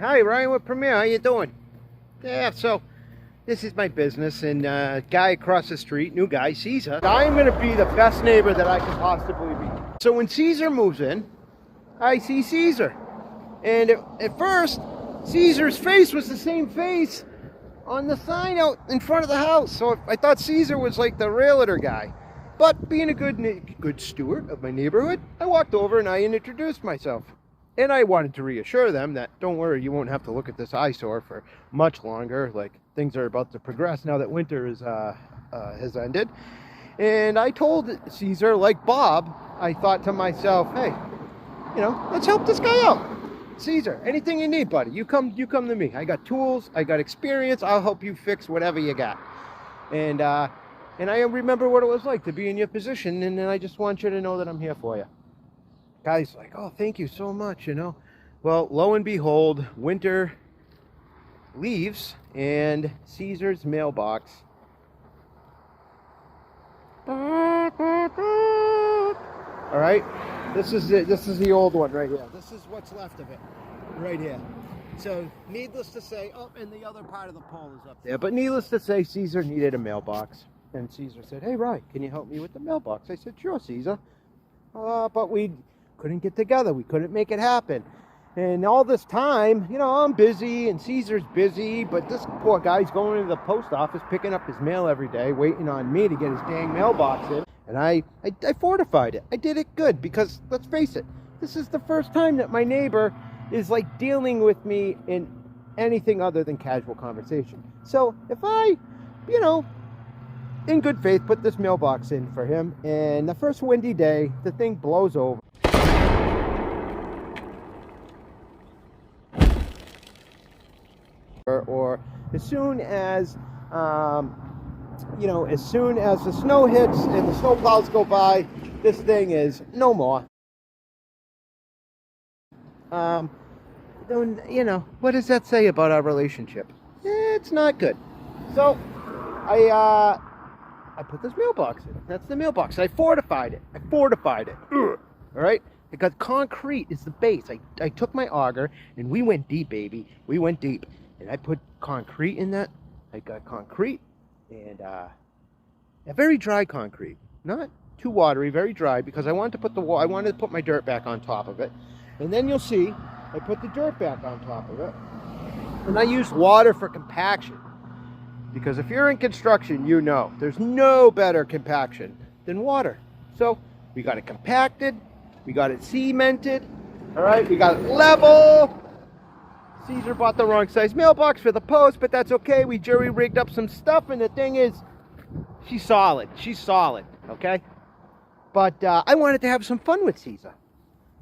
Hi, Ryan with Premier. How you doing? Yeah, so this is my business, and guy across the street, new guy, Caesar. I'm going to be the best neighbor that I can possibly be. So when Caesar moves in, I see Caesar. And at first, Caesar's face was the same face on the sign out in front of the house. So I thought Caesar was like the realtor guy. But being a good steward of my neighborhood, I walked over and I introduced myself. And I wanted to reassure them that, don't worry, you won't have to look at this eyesore for much longer. Like, things are about to progress now that winter has ended. And I told Caesar, like Bob, I thought to myself, hey, let's help this guy out. Caesar, anything you need, buddy, you come to me. I got tools, I got experience, I'll help you fix whatever you got. And I remember what it was like to be in your position, and I just want you to know that I'm here for you. Guy's like, oh, thank you so much, Well, lo and behold, winter leaves, and Caesar's mailbox. All right, this is it. This is the old one right here. This is what's left of it, right here. So, needless to say, oh, and the other part of the pole is up there. But needless to say, Caesar needed a mailbox, and Caesar said, hey, Ryan, can you help me with the mailbox? I said, sure, Caesar. But we couldn't get together. We couldn't make it happen. And all this time, I'm busy and Caesar's busy, but this poor guy's going to the post office, picking up his mail every day, waiting on me to get his dang mailbox in. And I fortified it. I did it good because, let's face it, this is the first time that my neighbor is like dealing with me in anything other than casual conversation. So if I, in good faith, put this mailbox in for him, and the first windy day, the thing blows over. Or as soon as, as soon as the snow hits and the snow plows go by, this thing is no more. What does that say about our relationship? It's not good. So, I put this mailbox in. That's the mailbox. I fortified it. All right? Because concrete is the base. I took my auger, and we went deep, baby. We went deep. And I put concrete in that. I got concrete, and a very dry concrete. Not too watery, very dry, because I wanted to put my dirt back on top of it. And then you'll see, I put the dirt back on top of it. And I used water for compaction. Because if you're in construction, there's no better compaction than water. So we got it compacted, we got it cemented, all right, we got it level. Caesar bought the wrong size mailbox for the post, but that's okay. We jury-rigged up some stuff, and the thing is, she's solid, okay? But I wanted to have some fun with Caesar.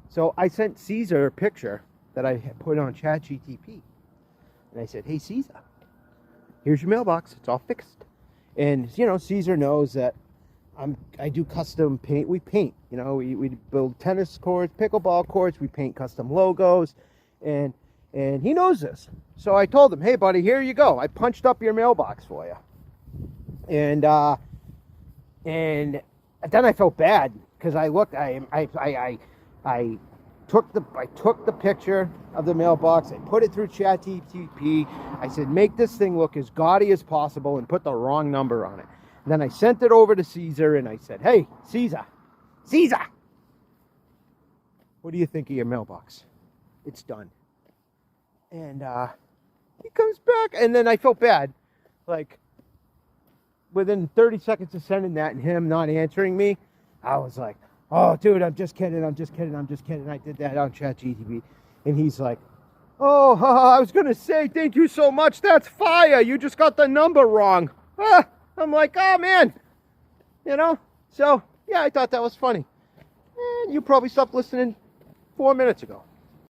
So I sent Caesar a picture that I had put on ChatGPT. And I said, hey, Caesar, here's your mailbox. It's all fixed. And, Caesar knows that I do custom paint. We paint, we build tennis courts, pickleball courts. We paint custom logos. And he knows this. So I told him, hey, buddy, here you go. I punched up your mailbox for you. And then I felt bad because I looked, I took the picture of the mailbox. I put it through ChatGPT. I said, make this thing look as gaudy as possible and put the wrong number on it. And then I sent it over to Caesar and I said, hey, Caesar, what do you think of your mailbox? It's done. And he comes back, and then I felt bad. Like, within 30 seconds of sending that and him not answering me, I was like, oh, dude, I'm just kidding. I did that on ChatGPT. And he's like, oh, I was going to say thank you so much. That's fire. You just got the number wrong. I'm like, oh, man. So, yeah, I thought that was funny. And you probably stopped listening 4 minutes ago.